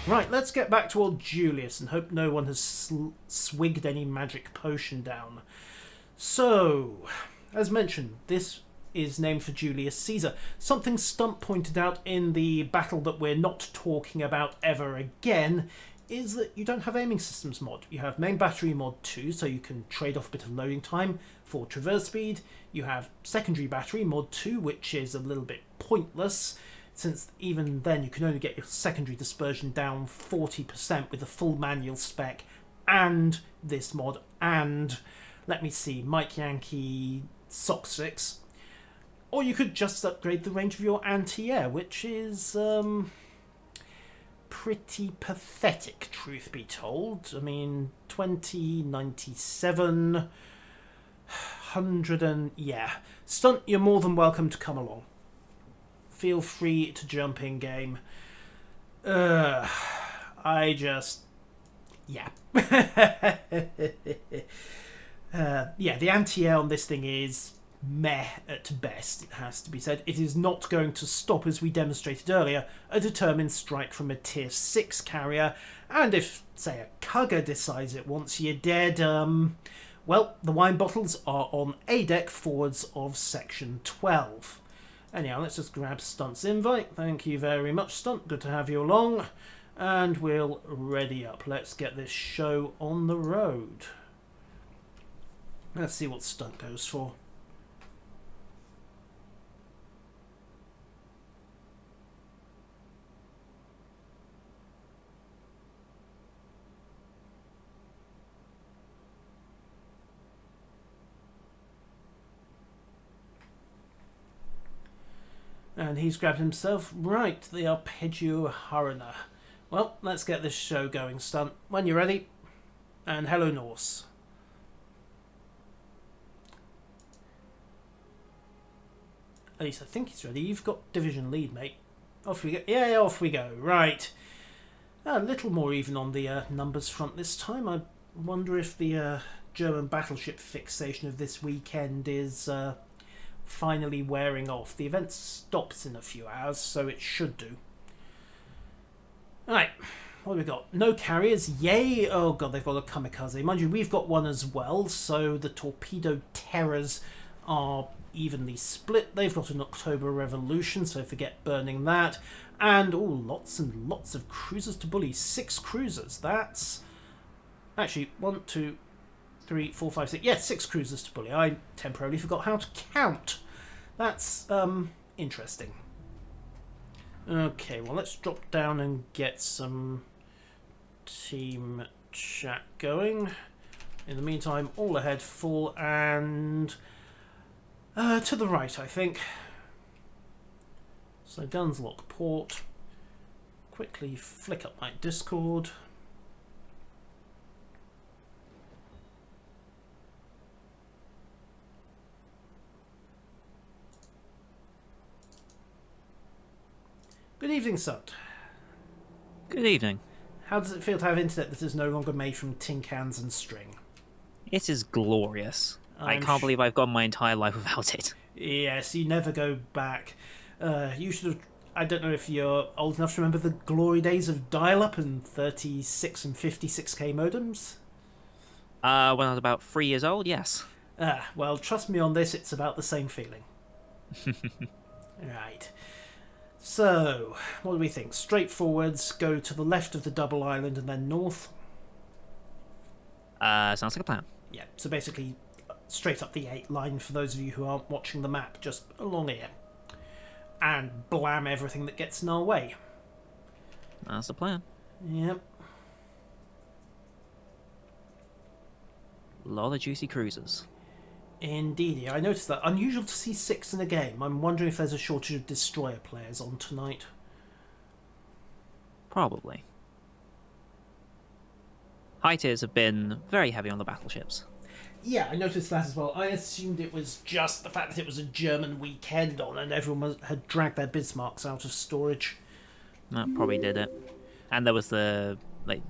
Right, let's get back to old Julius and hope no one has swigged any magic potion down. So, as mentioned, this is named for Julius Caesar. Something Stump pointed out in the battle that we're not talking about ever again is that you don't have aiming systems mod. You have main battery mod 2, so you can trade off a bit of loading time for traverse speed. You have secondary battery mod 2, which is a little bit pointless, since even then you can only get your secondary dispersion down 40% with a full manual spec and this mod and, let me see, Mike Yankee Sock 6. Or you could just upgrade the range of your anti-air, which is pretty pathetic, truth be told. I mean, 2097, 100 and... yeah. Stunt, you're more than welcome to come along. Feel free to jump in game. I just... yeah. Yeah, the anti-air on this thing is meh at best, it has to be said. It is not going to stop, as we demonstrated earlier, a determined strike from a tier 6 carrier, and if, say, a Cugger decides it wants you dead, well, the wine bottles are on A deck forwards of section 12. Anyhow, let's just grab Stunt's invite. Thank you very much, Stunt. Good to have you along. And we'll ready up. Let's get this show on the road. Let's see what Stunt goes for. And he's grabbed himself, right, the Arpeggio Hurriner. Well, let's get this show going, Stunt. When you're ready. And hello, Norse. At least I think he's ready. You've got division lead, mate. Off we go. Yeah, off we go. Right. A little more even on the numbers front this time. I wonder if the German battleship fixation of this weekend is... finally wearing off. The event stops in a few hours, so it should do. Alright, what have we got? No carriers, yay! Oh god, they've got a kamikaze. Mind you, we've got one as well, so the torpedo terrors are evenly split. They've got an October Revolution, so forget burning that. And, oh, lots and lots of cruisers to bully. 6 cruisers, that's... actually, 1, 2... 3, 4, 5, 6. Yes, 6 cruisers to bully. I temporarily forgot how to count. That's interesting. Okay, well, let's drop down and get some team chat going. In the meantime, all ahead, full and to the right, I think. So guns lock port. Quickly flick up my Discord. Good evening, Sut. Good evening. How does it feel to have internet that is no longer made from tin cans and string? It is glorious. I can't believe I've gone my entire life without it. Yes, you never go back. You should have... I don't know if you're old enough to remember the glory days of dial-up and 36 and 56k modems? When I was about 3 years old, yes. Well, trust me on this, it's about the same feeling. Right. So, what do we think? Straight forwards, go to the left of the double island and then north? Sounds like a plan. Yeah, so basically straight up the 8 line for those of you who aren't watching the map, just along here. And blam everything that gets in our way. That's the plan. Yep. A lot of juicy cruisers. Indeed, I noticed that. Unusual to see 6 in a game. I'm wondering if there's a shortage of destroyer players on tonight. Probably. High tiers have been very heavy on the battleships. Yeah, I noticed that as well. I assumed it was just the fact that it was a German weekend on and everyone had dragged their Bismarcks out of storage. That probably did it. And there was the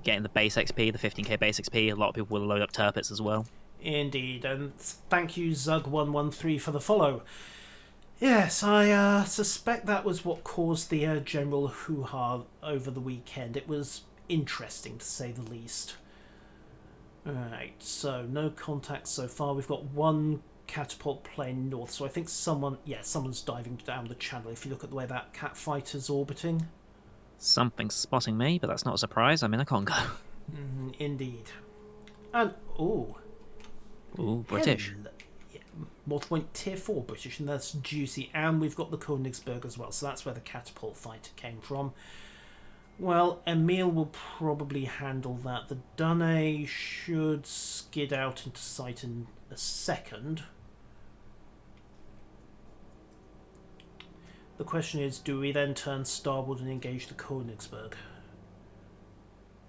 getting the base XP, the 15k base XP. A lot of people will load up turpits as well. Indeed, and thank you Zug113 for the follow. Yes, I suspect that was what caused the general hoo-ha over the weekend. It was interesting, to say the least. Alright, so no contacts so far. We've got one catapult plane north, so I think someone's diving down the channel if you look at the way that cat fighter's orbiting. Something's spotting me, but that's not a surprise. I mean, I can't go. Indeed. And, ooh. Ooh, British. Yeah, Multi-point tier 4 British, and that's juicy. And we've got the Königsberg as well, so that's where the catapult fighter came from. Well, Emil will probably handle that. The Dunne should skid out into sight in a second. The question is, do we then turn starboard and engage the Königsberg?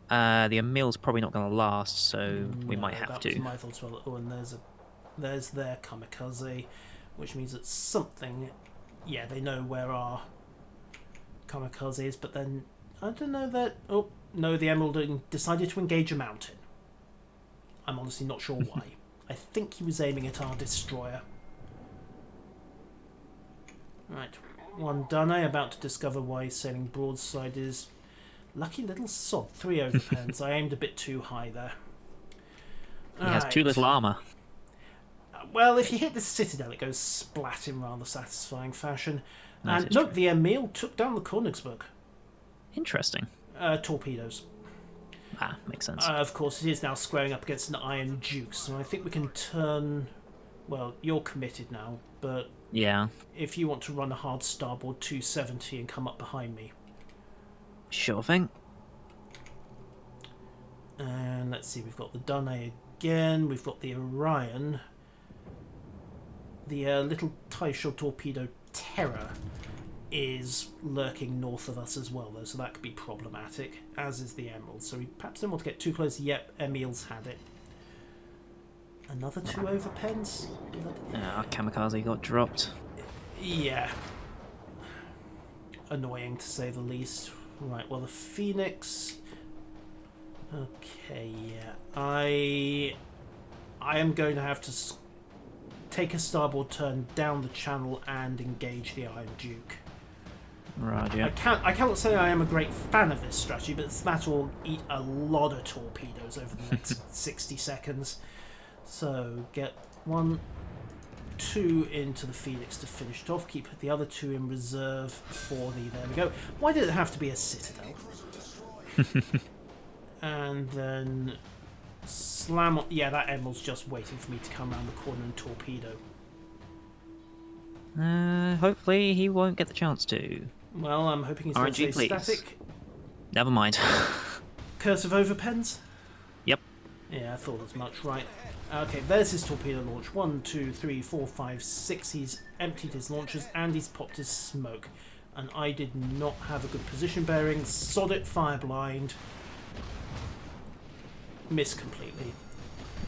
The Emil's probably not going to last, so we might have that to. was my thought as well. Oh, and there's their kamikaze, which means that something... Yeah, they know where our kamikaze is, but then... I don't know that... Oh, no, the Emerald decided to engage a mountain. I'm honestly not sure why. I think he was aiming at our destroyer. Right, one Dunne about to discover why he's sailing broadside is... Lucky little sod. 3 overpens. I aimed a bit too high there. He has too little armour. Well, if you hit the citadel, it goes splat in rather satisfying fashion. That And is no, true. the Emil took down the Königsberg. Interesting. Torpedoes. Ah, makes sense. Of course, it is now squaring up against an Iron Duke, so I think we can turn... Well, you're committed now, but Yeah, if you want to run a hard starboard 270 and come up behind me. sure thing. And let's see, we've got the Dunne again, we've got the Orion. The little Taisho torpedo Terror is lurking north of us as well, though, so that could be problematic, as is the Emerald. So we perhaps don't want to get too close. Yep, Emil's had it. Another 2 overpens? Our kamikaze got dropped. Yeah. Annoying, to say the least. Right, well, the Phoenix... Okay, yeah. I am going to have to take a starboard turn down the channel and engage the Iron Duke. Roger. I cannot say I am a great fan of this strategy, but that will eat a lot of torpedoes over the next 60 seconds. So get 1, 2 into the Phoenix to finish it off. Keep the other 2 in reserve for the... There we go. Why did it have to be a citadel? And then slam on... Yeah, that Emerald's just waiting for me to come around the corner and torpedo. Hopefully he won't get the chance to. Well, I'm hoping he's going to RNG, stay please. static. Never mind. Curse of overpens? Yep. Yeah, I thought as much. Right. Okay, there's his torpedo launch. 1, 2, 3, 4, 5, 6. He's emptied his launchers and he's popped his smoke. And I did not have a good position bearing. Sod it, fire blind. Miss completely.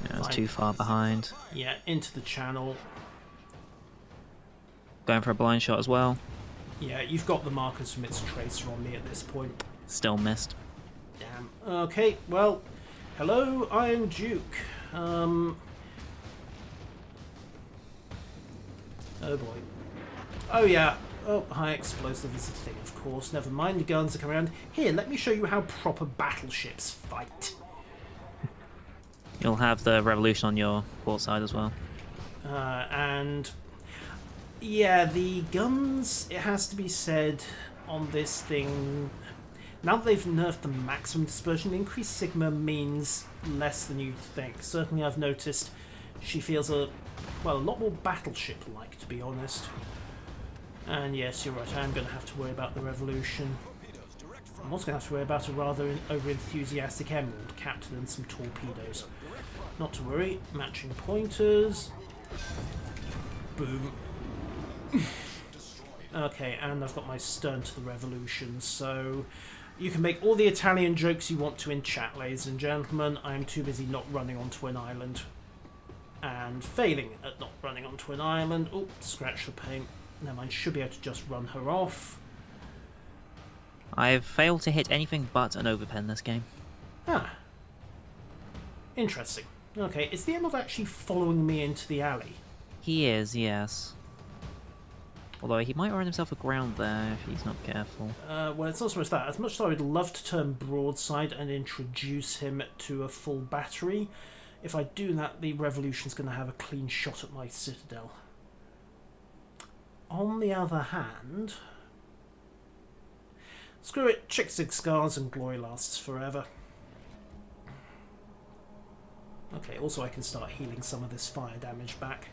Yeah, it's Fine. too far behind. Yeah, into the channel. Going for a blind shot as well. Yeah, you've got the markers from its tracer on me at this point. Still missed. Damn. Okay, well, hello, Iron Duke. Oh boy. Oh yeah. Oh, high explosive is a thing, of course. Never mind, the guns are coming around. Here, let me show you how proper battleships fight. You'll have the revolution on your port side as well. And yeah, the guns, it has to be said, on this thing, now that they've nerfed the maximum dispersion, increased sigma means less than you'd think. Certainly I've noticed she feels a lot more battleship-like, to be honest. And yes, you're right, I am going to have to worry about the revolution. I'm also going to have to worry about a rather over-enthusiastic Emerald captain and some torpedoes. Not to worry, matching pointers. Boom. Okay, and I've got my stern to the revolution, so you can make all the Italian jokes you want to in chat, ladies and gentlemen. I'm too busy not running onto an island. And failing at not running onto an island. Oh, scratch the paint. Never mind, should be able to just run her off. I've failed to hit anything but an overpen this game. Ah. Interesting. Okay, is the Emerald actually following me into the alley? He is, yes. Although he might run himself aground there if he's not careful. Well, it's not so much that. As much as I would love to turn broadside and introduce him to a full battery, if I do that, the Revolution's going to have a clean shot at my citadel. On the other hand, screw it, chicks dig scars and glory lasts forever. Okay, also I can start healing some of this fire damage back.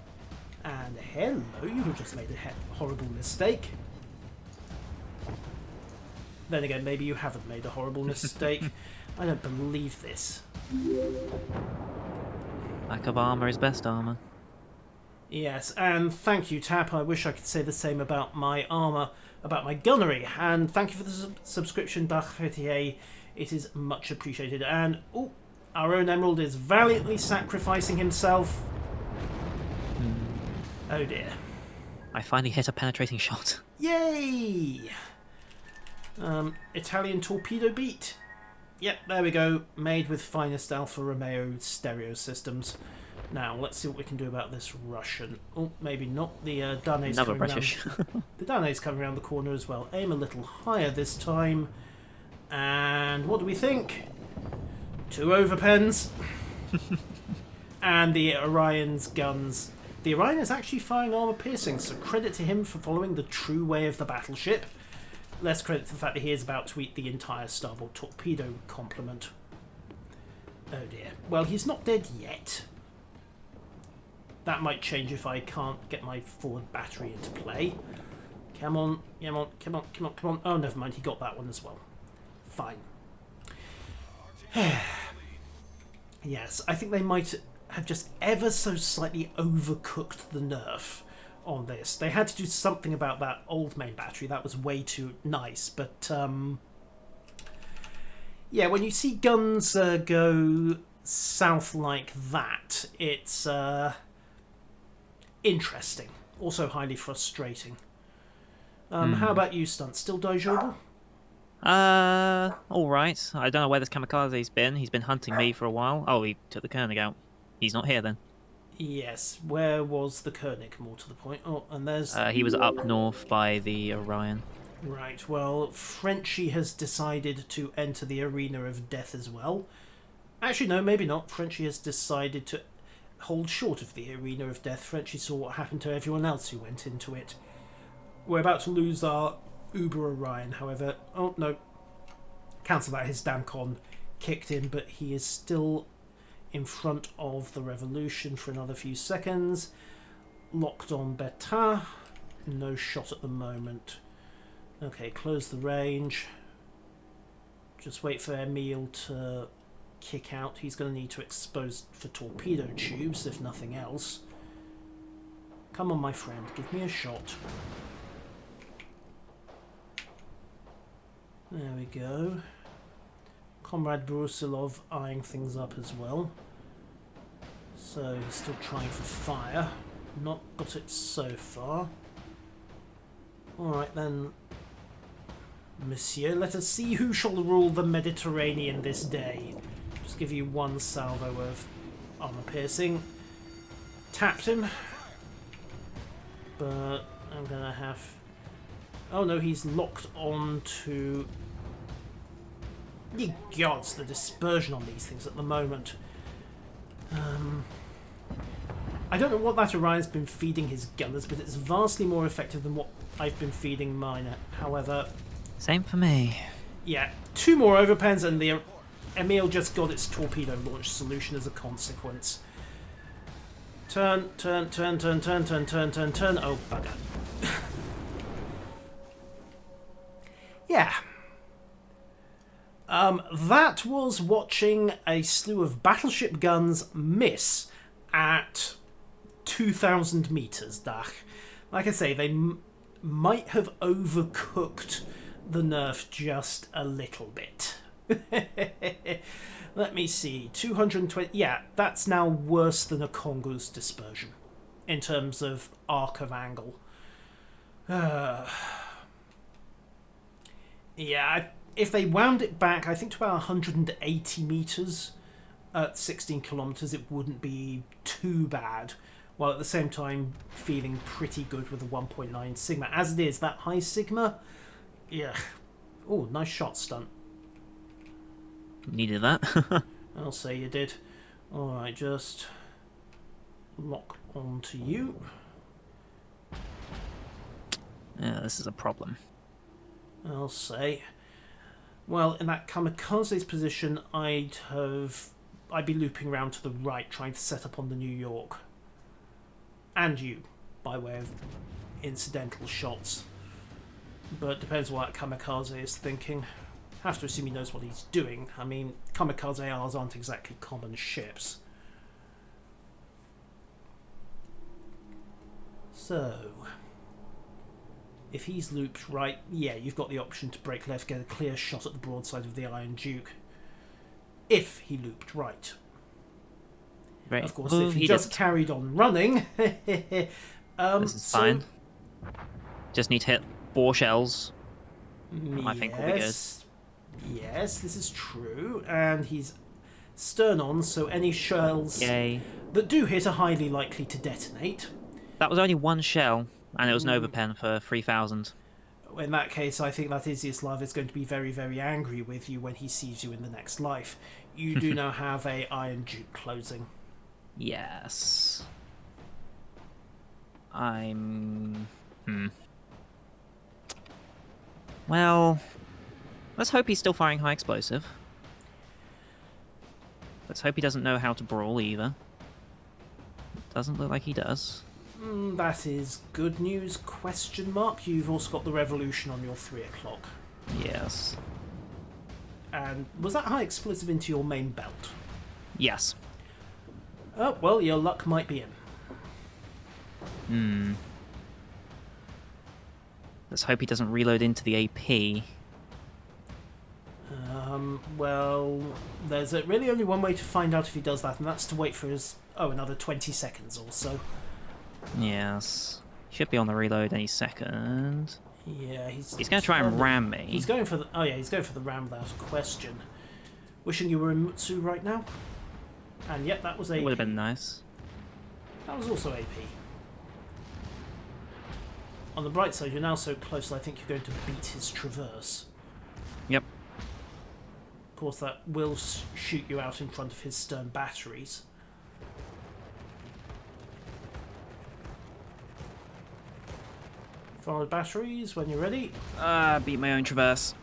And hello, you have just made a horrible mistake. Then again, maybe you haven't made a horrible mistake. I don't believe this. Lack of armour is best armour. Yes, and thank you, Tap. I wish I could say the same about my armour, about my gunnery. And thank you for the subscription, Bachetier. It is much appreciated. And, oh, our own Emerald is valiantly sacrificing himself. Oh dear. I finally hit a penetrating shot. Yay! Italian torpedo beat. Yep, there we go. Made with finest Alfa Romeo stereo systems. Now, let's see what we can do about this Russian. Oh, maybe not. The Dane's Another coming British. the Dane's coming around the corner as well. Aim a little higher this time. And what do we think? 2 overpens. And the Orion's guns. The Orion is actually firing armor piercing, so credit to him for following the true way of the battleship. Less credit to the fact that he is about to eat the entire starboard torpedo complement. Oh dear. Well, he's not dead yet. That might change if I can't get my forward battery into play. Come on, come on, come on, come on, come on. Oh, never mind, he got that one as well. Fine. Yes, I think they might have just ever so slightly overcooked the nerf on this. They had to do something about that old main battery. That was way too nice, but yeah, when you see guns go south like that, it's interesting. Also highly frustrating. How about you, Stunt? Still dojable? Alright. I don't know where this kamikaze's been. He's been hunting me for a while. Oh, he took the Koenig out. He's not here then. Yes, where was the Koenig, more to the point? Oh, and there's... he was up north by the Orion. Right, well, Frenchie has decided to enter the arena of death as well. Actually, no, maybe not. Frenchie has decided to hold short of the arena of death. Frenchie saw what happened to everyone else who went into it. We're about to lose our Uber Orion, however. Oh, no. Cancel that, his damn con kicked in, but he is still in front of the Revolution for another few seconds. Locked on Beta. No shot at the moment. Okay, close the range. Just wait for Emile to kick out. He's going to need to expose for torpedo tubes, if nothing else. Come on, my friend, give me a shot. There we go. Comrade Brusilov eyeing things up as well. So he's still trying for fire. Not got it so far. Alright then, Monsieur, let us see who shall rule the Mediterranean this day. Just give you one salvo of armor piercing. Tapped him. But I'm gonna have... Oh no, he's locked on to... Ye gods, the dispersion on these things at the moment. I don't know what that Orion's been feeding his gunners, but it's vastly more effective than what I've been feeding mine. However... Same for me. Yeah, 2 more overpens and the Emile just got its torpedo launch solution as a consequence. Turn, turn, turn, turn, turn, turn, turn, turn, turn. Oh, bugger. Yeah. That was watching a slew of battleship guns miss at 2,000 meters, Dach. Like I say, they might have overcooked the nerf just a little bit. Let me see. 220... Yeah, that's now worse than a Congo's dispersion in terms of arc of angle. Yeah, if they wound it back, I think to about 180 meters at 16 kilometers, it wouldn't be too bad. while at the same time feeling pretty good with a 1.9 Sigma. As it is, that high Sigma, yeah. Oh, nice shot stunt. Needed that. I'll say you did. Alright, just lock onto you. Yeah, this is a problem. I'll say. Well, in that kamikaze's position, I'd be looping around to the right, trying to set up on the New York. And you, by way of incidental shots. But depends what kamikaze is thinking. Have to assume he knows what he's doing. I mean, kamikaze R's aren't exactly common ships. So, if he's looped right, yeah, you've got the option to break left, get a clear shot at the broadside of the Iron Duke. If he looped right. Right. Of course, if he just carried on running... this is fine. Just need to hit 4 shells. I think we'll be good. Yes, this is true. And he's stern on, so any shells that do hit are highly likely to detonate. That was only 1 shell, and it was an overpen for 3,000. In that case, I think that Izyaslav is going to be very, very angry with you when he sees you in the next life. You do now have a Iron Duke closing. Yes. Well, let's hope he's still firing high explosive. Let's hope he doesn't know how to brawl either. Doesn't look like he does. That is good news, question mark. You've also got the revolution on your 3 o'clock. Yes. And was that high explosive into your main belt? Yes. Oh, well, your luck might be in. Let's hope he doesn't reload into the AP. Well, there's really only one way to find out if he does that, and that's to wait for his... Oh, another 20 seconds or so. Yes. Should be on the reload any second. Yeah, he's going to try and ram me. He's going for the... Oh, yeah, he's going for the ram without question. Wishing you were in Mutsu right now. And yep, that was AP. Would have been nice. That was also AP. On the bright side, you're now so close that I think you're going to beat his traverse. Yep. Of course, that will shoot you out in front of his stern batteries. Forward batteries, when you're ready. Beat my own traverse.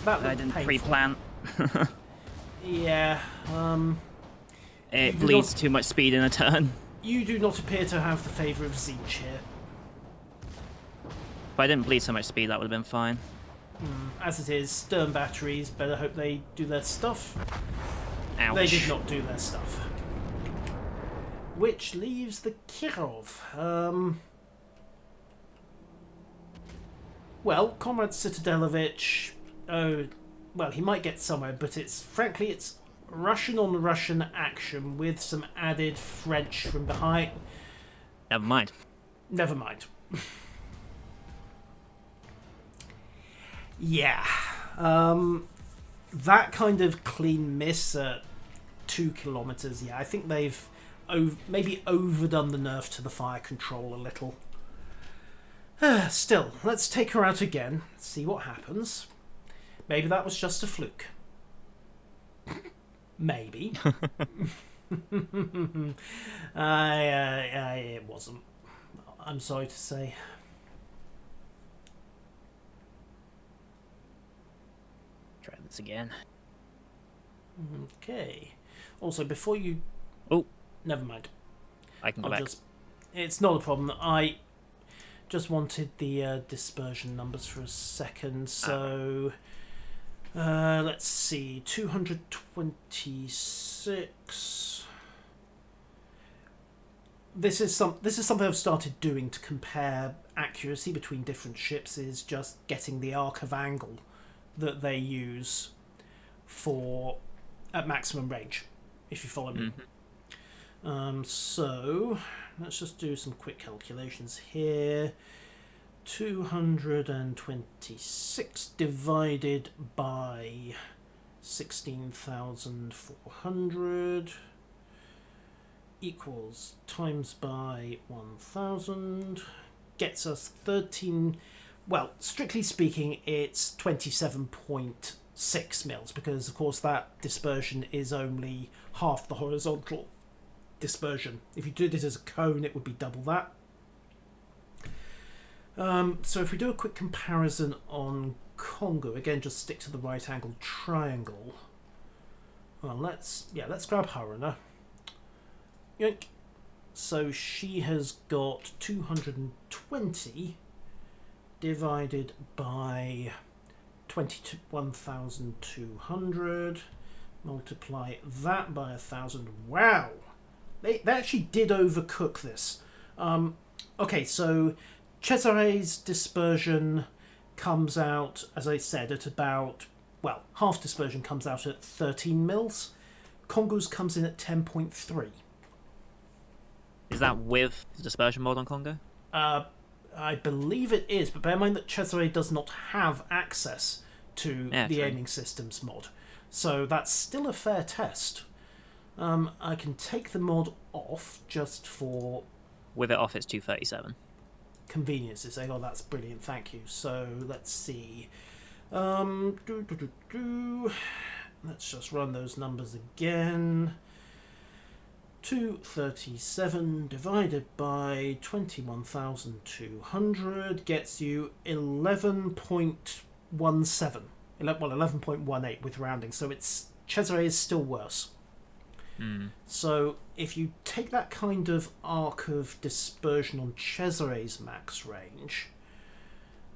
That I didn't pre-plan. Yeah, It bleeds too much speed in a turn. You do not appear to have the favour of Zinch here. If I didn't bleed so much speed, that would have been fine. As it is, stern batteries, better hope they do their stuff. Ouch. They did not do their stuff. Which leaves the Kirov. Well, Comrade Citadelovich... Oh, well, he might get somewhere, but frankly, it's Russian on Russian action with some added French from behind. Never mind. Never mind. Yeah. That kind of clean miss at 2 kilometers, yeah, I think they've maybe overdone the nerf to the fire control a little. Still, let's take her out again, see what happens. Maybe that was just a fluke. Maybe. It wasn't. I'm sorry to say. Try this again. Okay. Also, before you... Oh. Never mind. I can go back. It's not a problem. I just wanted the dispersion numbers for a second. So... let's see, 226. This is something I've started doing to compare accuracy between different ships. Is just getting the arc of angle that they use at maximum range. If you follow me. So let's just do some quick calculations here. 226 divided by 16,400 equals times by 1000 gets us 13. Well, strictly speaking, it's 27.6 mils because, of course, that dispersion is only half the horizontal dispersion. If you did it as a cone, it would be double that. So if we do a quick comparison on Congo, again, just stick to the right angled triangle. Well, let's grab Haruna. Yoink. So she has got 220 divided by 21,200. Multiply that by 1,000. Wow! They actually did overcook this. Okay, so Cesare's dispersion comes out, as I said, at about, well, half dispersion comes out at 13 mils. Congo's comes in at 10.3. Is that with the dispersion mod on Congo? I believe it is, but bear in mind that Cesare does not have access to the aiming systems mod. So that's still a fair test. I can take the mod off just for... With it off, it's 237. Conveniences. Oh, that's brilliant, thank you. So, let's see. Let's just run those numbers again. 237 divided by 21,200 gets you 11.17. Well, 11.18 with rounding. So it's Cesare is still worse. So if you take that kind of arc of dispersion on Cesare's max range,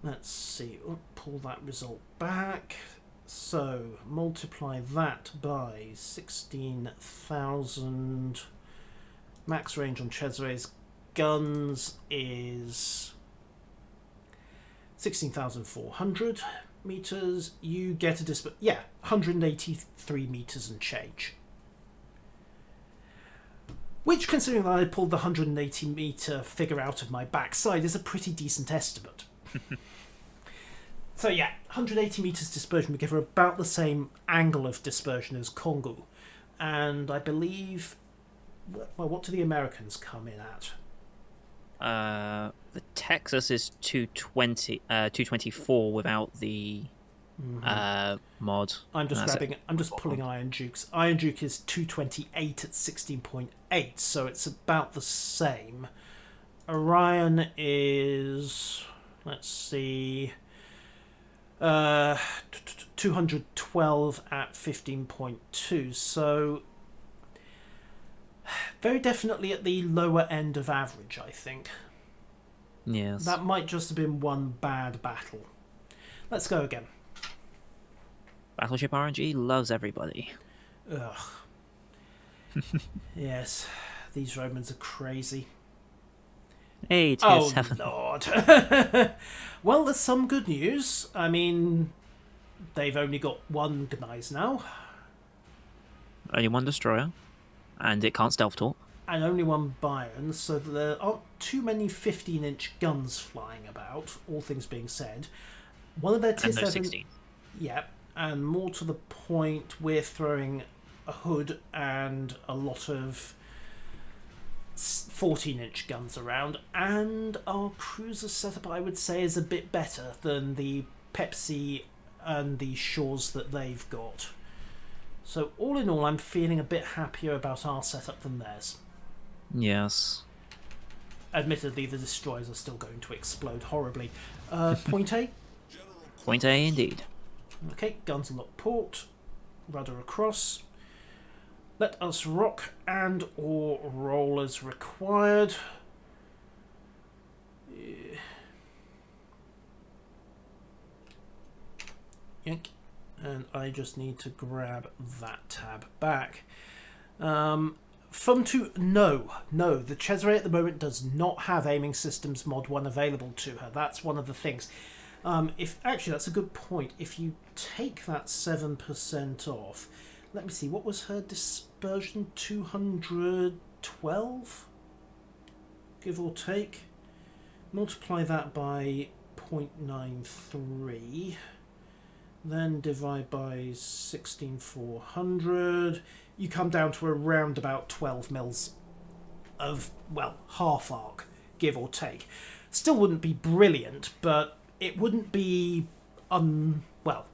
let's see, pull that result back. So multiply that by 16,000. Max range on Cesare's guns is 16,400 meters. You get a 183 meters and change. Which, considering that I pulled the 180 meter figure out of my backside, is a pretty decent estimate. So yeah, 180 meters dispersion would give her about the same angle of dispersion as Congo. And I believe... Well, what do the Americans come in at? The Texas is 224 without the mod. I'm just pulling Iron Duke's. Iron Duke is 228 at 16.8, so it's about the same. Orion is, let's see, 212 at 15.2, so very definitely at the lower end of average, I think. Yes. That might just have been one bad battle. Let's go again. Battleship RNG loves everybody. Ugh. Yes, these Romans are crazy. 8 Oh, 7. Lord. Well, there's some good news. I mean, they've only got one Gneiss now. Only one destroyer, and it can't stealth talk. And only one Bayern, so there aren't too many 15-inch guns flying about, all things being said. One of their Tier 7... 16. Yeah, and more to the point, we're throwing a hood and a lot of 14-inch guns around, and our cruiser setup, I would say, is a bit better than the Pepsi and the Shores that they've got. So all in all, I'm feeling a bit happier about our setup than theirs. Yes. Admittedly, the destroyers are still going to explode horribly. Point A? Point A, indeed. Okay, guns lock port. Rudder across. Let us rock and or roll as required. Yank. And I just need to grab that tab back. No, the Cesare at the moment does not have Aiming Systems Mod 1 available to her. That's one of the things. Actually, that's a good point. If you take that 7% off, let me see, what was her dispersion? 212? Give or take. Multiply that by 0.93. Then divide by 16,400. You come down to around about 12 mils of, well, half arc, give or take. Still wouldn't be brilliant, but it wouldn't be, well,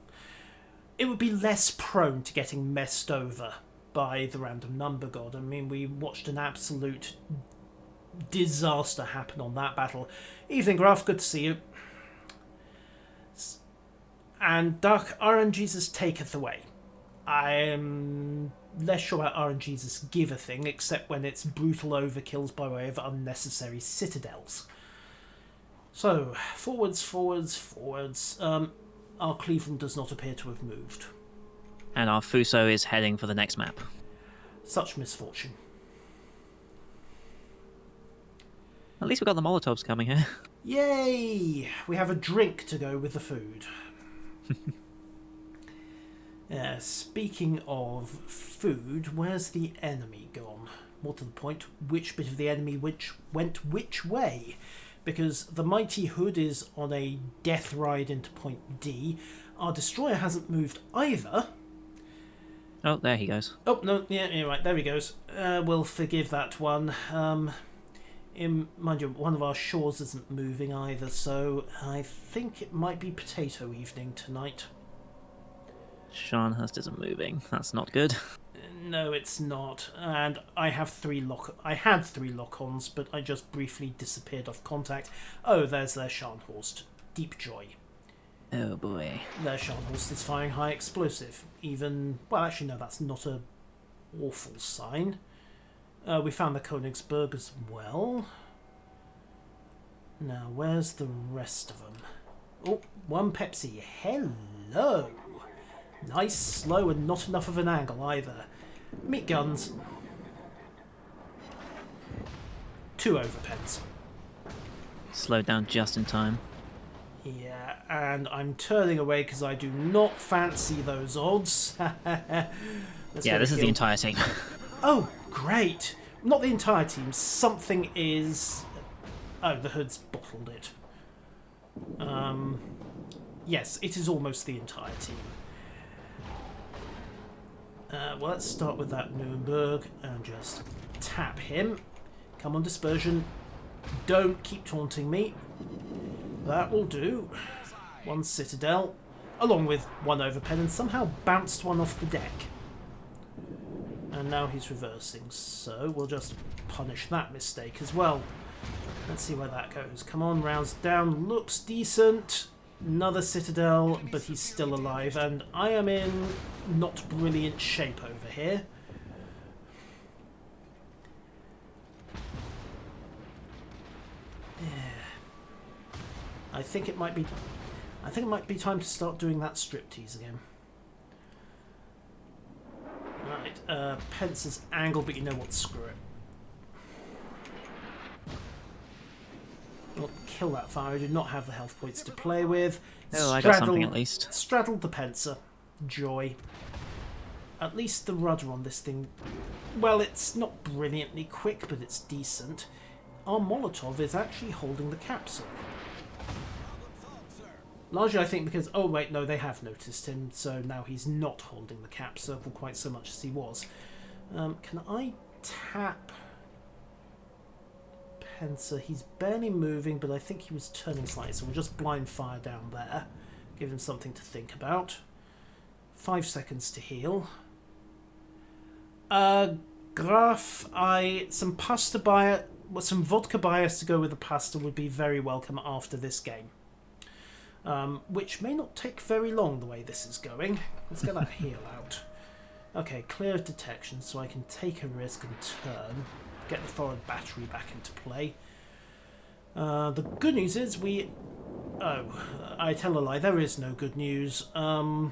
it would be less prone to getting messed over by the random number god. I mean, we watched an absolute disaster happen on that battle. Evening, Graf, good to see you. And Dark RNGesus taketh away. I am less sure about RNGesus give a thing, except when it's brutal overkills by way of unnecessary citadels. So, forwards, forwards, forwards. Our Cleveland does not appear to have moved. And our Fuso is heading for the next map. Such misfortune. At least we got the Molotovs coming here. Yay! We have a drink to go with the food. Speaking of food, where's the enemy gone? More to the point, which bit of the enemy went which way? Because the mighty Hood is on a death ride into point D. Our destroyer hasn't moved either. Oh, there he goes. Oh, no, yeah, right, there he goes. We'll forgive that one. Mind you, one of our shores isn't moving either, so I think it might be potato evening tonight. Scharnhurst isn't moving. That's not good. No, it's not. And I had 3 lock-ons, but I just briefly disappeared off contact. Oh, there's their Scharnhorst. Deep joy. Oh boy. Their Scharnhorst is firing high explosive. Even, well, actually no, that's not a awful sign. We found the Königsberg as well. Now, where's the rest of them? Oh, one Pepsi. Hello! Nice, slow, and not enough of an angle either. Meat guns. 2 overpens. Slowed down just in time. Yeah, and I'm turning away because I do not fancy those odds. Yeah, this is the entire team. Oh, great. Not the entire team. Something is... Oh, the Hood's bottled it. Yes, it is almost the entire team. Well, let's start with that Nuremberg and just tap him. Come on, dispersion. Don't keep taunting me. That will do. 1 citadel, along with 1 overpen, and somehow bounced 1 off the deck. And now he's reversing, so we'll just punish that mistake as well. Let's see where that goes. Come on, rounds down. Looks decent. Another citadel, but he's still alive, and I am in not brilliant shape over here. Yeah. I think it might be time to start doing that striptease again. Right, Pence's angle, but you know what, screw it. Well, kill that fire. I do not have the health points to play with. Oh, I got something at least. Straddled the Pencer. Joy. At least the rudder on this thing... Well, it's not brilliantly quick, but it's decent. Our Molotov is actually holding the capsule. Largely, I think, because... Oh, wait, no, they have noticed him, so now he's not holding the cap circle quite so much as he was. Can I tap... Pencer? He's barely moving, but I think he was turning slightly, so we'll just blind fire down there. Give him something to think about. 5 seconds to heal. Graf, some vodka bias to go with the pasta would be very welcome after this game. Which may not take very long the way this is going. Let's get that heal out. Okay, clear of detection, so I can take a risk and turn. Get the forward battery back into play. The good news is we... Oh, I tell a lie, there is no good news. Our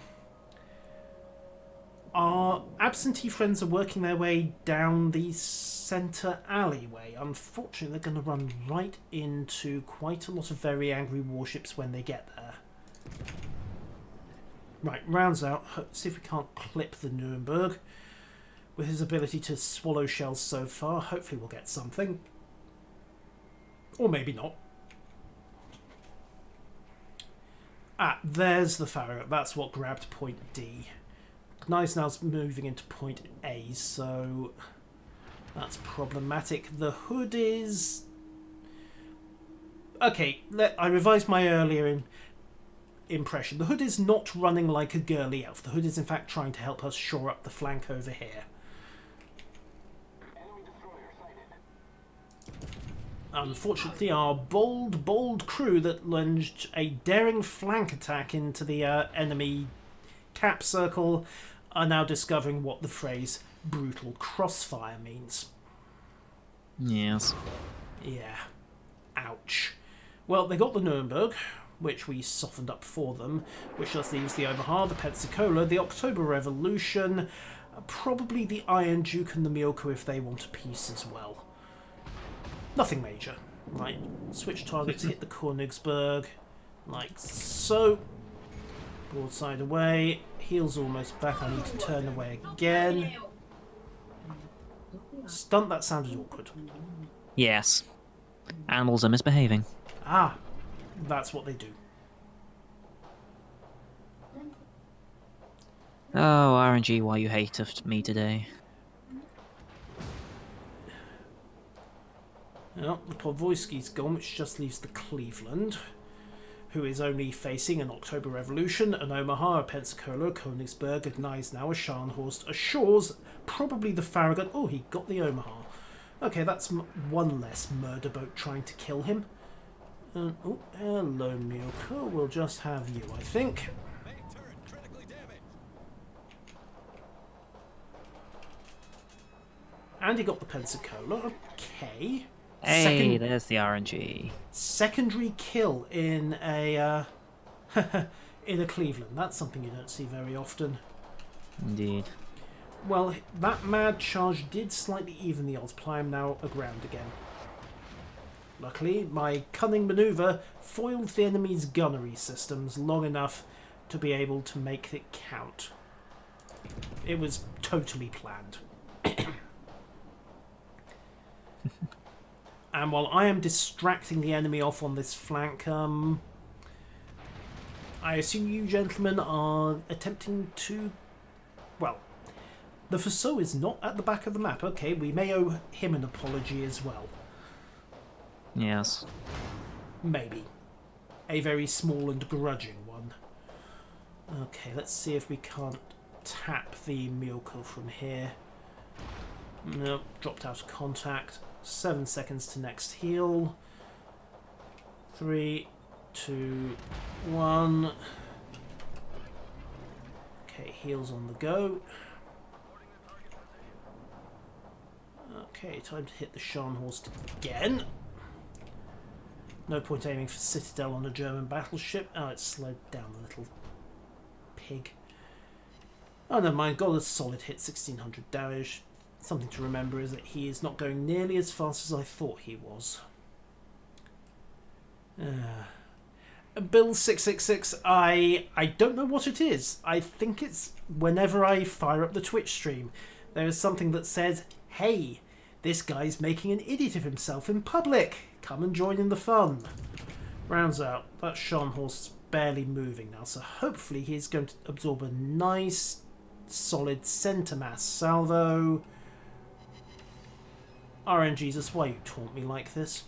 absentee friends are working their way down the centre alleyway. Unfortunately, they're going to run right into quite a lot of very angry warships when they get there. Right, rounds out. See if we can't clip the Nuremberg. With his ability to swallow shells so far, hopefully we'll get something. Or maybe not. Ah, there's the Farragut. That's what grabbed point D. Gneisenau's moving into point A, so... That's problematic. The hood is... Okay, I revised my earlier impression. The hood is not running like a girly elf. The hood is in fact trying to help us shore up the flank over here. Unfortunately, our bold crew that lunged a daring flank attack into the enemy cap circle are now discovering what the phrase brutal crossfire means. Yes. Yeah. Ouch. Well, they got the Nuremberg, which we softened up for them, which just leaves the Omaha, the Pensacola, the October Revolution, probably the Iron Duke and the Milko if they want a piece as well. Nothing major. Right, switch targets, hit the Königsberg, like so. Broadside away, heel's almost back, I need to turn away again. Stunt, that sounded awkward. Yes. Animals are misbehaving. Ah, that's what they do. Oh, RNG, why you hate me today. Well, the Podvoisky's gone, which just leaves the Cleveland, who is only facing an October Revolution, an Omaha, a Pensacola, a Königsberg, a Gneisenau, a Scharnhorst, a Shaw's, probably the Farragut. Oh, he got the Omaha. Okay, that's one less murder boat trying to kill him. Oh, hello, Milko. We'll just have you, I think. And he got the Pensacola. Okay. Hey, there's the RNG. Secondary kill in a in a Cleveland. That's something you don't see very often. Indeed. Well, that mad charge did slightly even the odds. I am now aground again. Luckily, my cunning manoeuvre foiled the enemy's gunnery systems long enough to be able to make it count. It was totally planned. And while I am distracting the enemy off on this flank, I assume you gentlemen are attempting to... Well, the Fossau is not at the back of the map. Okay, we may owe him an apology as well. Yes. Maybe. A very small and grudging one. Okay, let's see if we can't tap the Milko from here. Nope, dropped out of contact. 7 seconds to next heal. 3, 2, 1. Okay, heals on the go. Okay, time to hit the Scharnhorst again. No point aiming for Citadel on a German battleship. Oh, it slowed down a little pig. Oh, never mind. Got a solid hit, 1600 damage. Something to remember is that he is not going nearly as fast as I thought he was. Bill 666, I don't know what it is. I think it's whenever I fire up the Twitch stream, there is something that says, hey, this guy's making an idiot of himself in public. Come and join in the fun. Rounds out. That Scharnhorst's barely moving now, so hopefully he's going to absorb a nice, solid centre mass salvo. RNGesus, why you taunt me like this?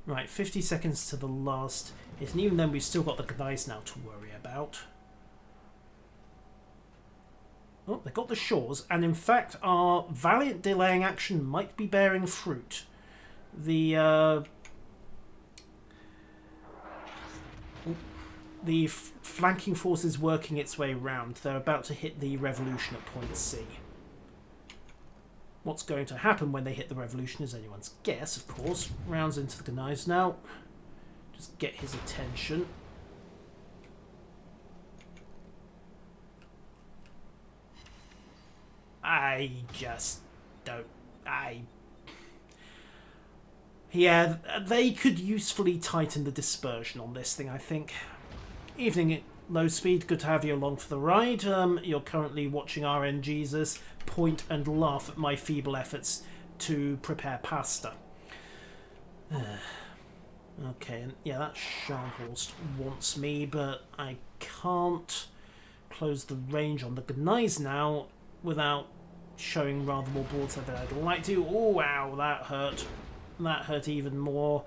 Right, 50 seconds to the last hit, and even then we've still got the Gneisenau to worry about. Oh, they got the shores, and in fact our valiant delaying action might be bearing fruit. The flanking force is working its way round. They're about to hit the Revolution at point C. What's going to happen when they hit the Revolution is anyone's guess, of course. Rounds into the Gneisenau. Just get his attention. I just don't... Yeah, they could usefully tighten the dispersion on this thing, I think. Evening at low speed, good to have you along for the ride. You're currently watching RNGesus point and laugh at my feeble efforts to prepare pasta. Okay, and yeah, that Scharnhorst wants me, but I can't close the range on the Gneisenau without showing rather more broadside than I'd like to. Oh, wow, that hurt. That hurt even more.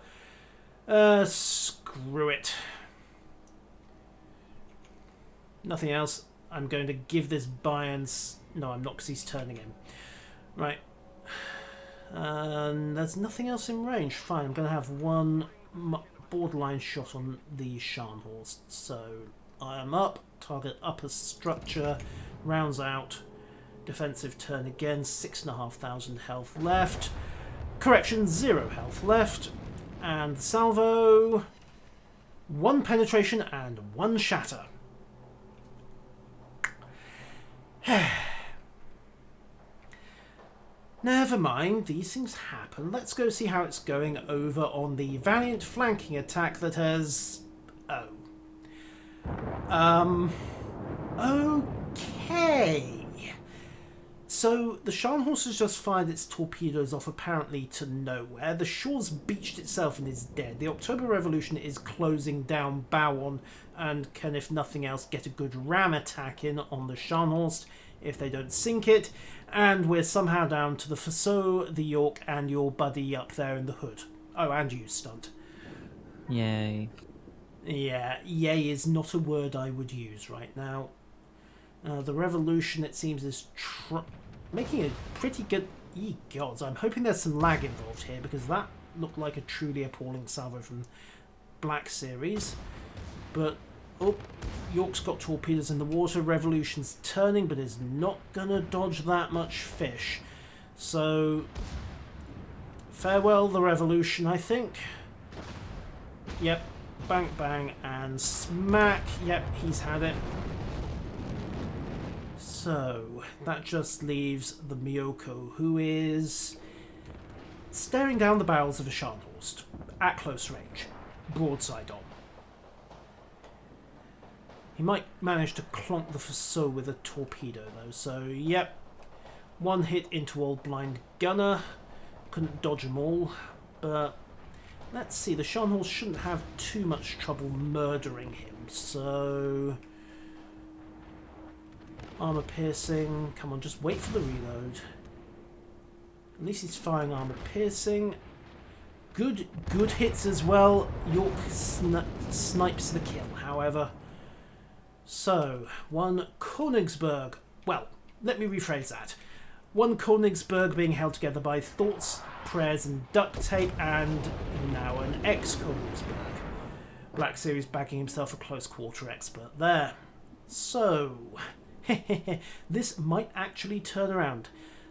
Screw it. Nothing else. I'm going to give this Bayern's... No, I'm not, because he's turning him. Right. And there's nothing else in range. Fine, I'm going to have one borderline shot on the Scharnhorst. So I am up. Target upper structure. Rounds out. Defensive turn again. 6,500 health left. Correction, 0 health left. And salvo. 1 penetration and 1 shatter. Never mind, these things happen. Let's go see how it's going over on the valiant flanking attack that has... Okay. So, the Scharnhorst has just fired its torpedoes off apparently to nowhere. The Shore's beached itself and is dead. The October Revolution is closing down bow on and can, if nothing else, get a good ram attack in on the Scharnhorst if they don't sink it. And we're somehow down to the Fossaux, the York, and your buddy up there in the hood. Oh, and you, Stunt. Yay. Yeah, yay is not a word I would use right now. The Revolution, it seems, is making a pretty good... Ye gods, I'm hoping there's some lag involved here, because that looked like a truly appalling salvo from Black Series. But, oh, York's got torpedoes in the water. Revolution's turning, but is not going to dodge that much fish. So, farewell the Revolution, I think. Yep, bang, bang, and smack. Yep, he's had it. So, that just leaves the Myoko, who is staring down the barrels of a Scharnhorst at close range, broadside on. He might manage to clonk the Fossaux with a torpedo, though, so, yep. 1 hit into old blind gunner. Couldn't dodge them all, but let's see, the Scharnhorst shouldn't have too much trouble murdering him, so... Armor piercing. Come on, just wait for the reload. At least he's firing armor piercing. Good hits as well. York snipes the kill, however. So, 1 Königsberg. Well, let me rephrase that. 1 Königsberg being held together by thoughts, prayers, and duct tape, and now an ex-Königsberg. Black Series bagging himself a close quarter expert there. So... this might actually turn around.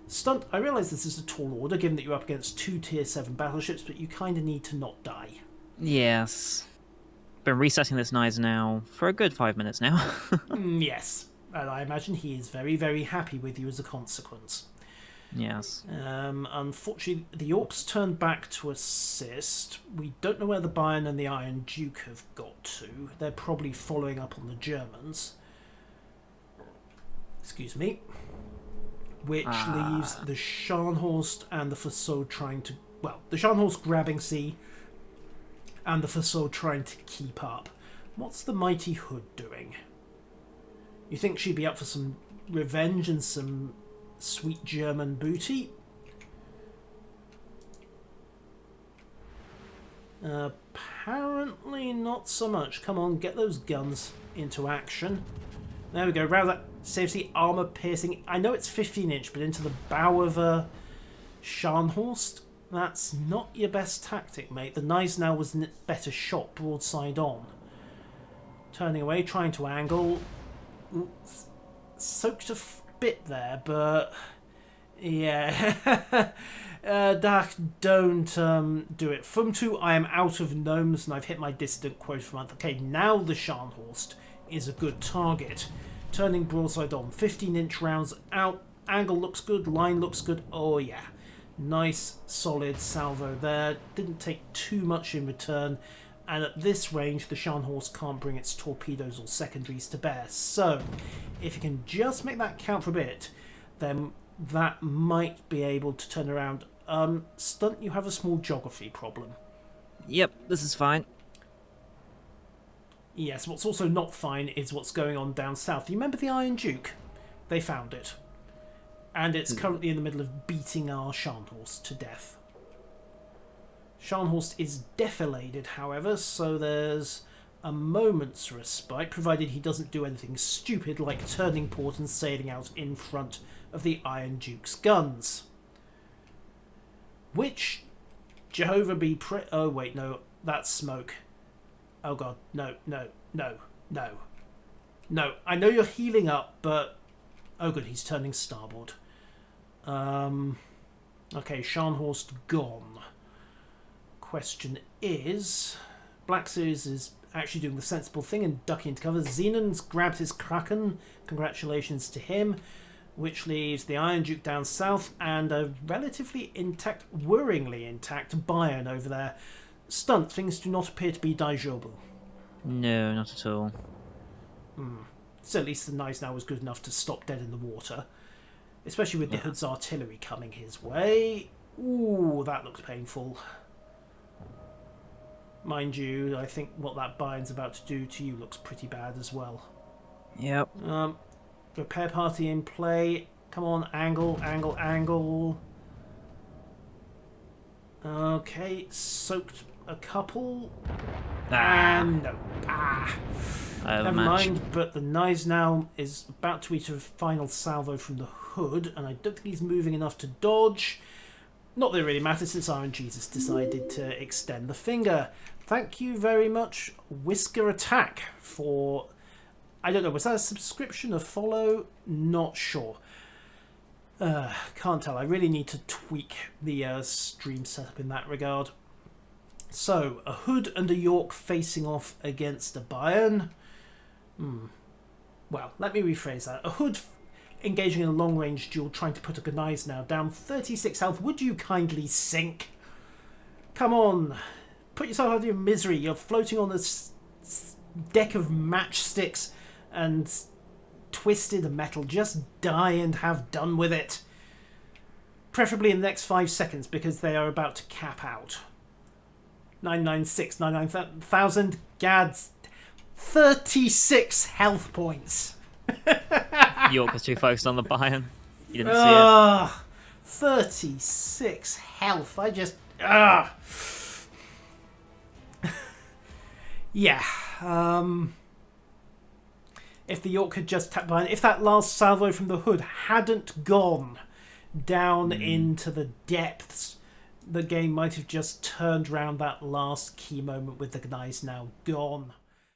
Stunt, I realise this is a tall order given that you're up against 2 tier 7 battleships, but you kind of need to not die. Yes. Been resetting this Nice now for a good 5 minutes now. Yes, and I imagine he is very, very happy with you as a consequence. Yes. Unfortunately, the Yorks turned back to assist. We don't know where the Bayern and the Iron Duke have got to. They're probably following up on the Germans. Excuse me. Which leaves the Scharnhorst and the Fossaux trying to... Well, the Scharnhorst grabbing C and the Fossaux trying to keep up. What's the mighty Hood doing? You think she'd be up for some revenge and some sweet German booty? Apparently not so much. Come on, get those guns into action. There we go. Round that seriously armor piercing. I know it's 15-inch, but into the bow of a Scharnhorst. That's not your best tactic, mate. The Gneisenau was a better shot, broadside on. Turning away, trying to angle. Ooh, soaked a bit there, but yeah. Dark, don't do it. From 2, I am out of gnomes and I've hit my dissident quota for a month. Okay, now the Scharnhorst is a good target. Turning broadside on. 15-inch rounds out. Angle looks good. Line looks good. Oh, yeah. Nice, solid salvo there. Didn't take too much in return. And at this range, the Scharnhorst can't bring its torpedoes or secondaries to bear. So, if you can just make that count for a bit, then that might be able to turn around. Stunt, you have a small geography problem. Yep, this is fine. Yes, what's also not fine is what's going on down south. You remember the Iron Duke? They found it. And it's currently in the middle of beating our Scharnhorst to death. Scharnhorst is defilated, however, so there's a moment's respite, provided he doesn't do anything stupid like turning port and sailing out in front of the Iron Duke's guns. Which, Jehovah be oh wait, no, that's smoke. Oh god, no. No, I know you're healing up, but... Oh good, he's turning starboard. Okay, Scharnhorst gone. Question is... Black Series is actually doing the sensible thing and ducking into cover. Zenon's grabbed his Kraken. Congratulations to him. Which leaves the Iron Duke down south and a relatively intact, worryingly intact Bayern over there. Stunt, things do not appear to be Daijobu. No, not at all. So at least the Gneisenau was good enough to stop dead in the water. Especially with the Hood's artillery coming his way. Ooh, that looks painful. Mind you, I think what that Bayern's about to do to you looks pretty bad as well. Yep. Repair party in play. Come on, angle. Okay, soaked a couple. And no. Never mind, but the Gneisenau is about to eat a final salvo from the Hood, and I don't think he's moving enough to dodge. Not that it really matters since RNGesus decided to extend the finger. Thank you very much, Whisker Attack, for... I don't know, was that a subscription, a follow? Not sure. Can't tell. I really need to tweak the stream setup in that regard. So, a Hood and a York facing off against a Bayern. Well, let me rephrase that. A Hood engaging in a long-range duel, trying to put a Gneisenau down. 36 health. Would you kindly sink? Come on. Put yourself out of your misery. You're floating on this deck of matchsticks and twisted metal. Just die and have done with it. Preferably in the next 5 seconds, because they are about to cap out. 996, 99,000. Gads. 36 health points. York was too focused on the Bayern. You didn't see it. 36 health. I just... Yeah. If the York had just tapped behind... If that last salvo from the Hood hadn't gone down into the depths, the game might have just turned round that last key moment with the Gneisenau gone.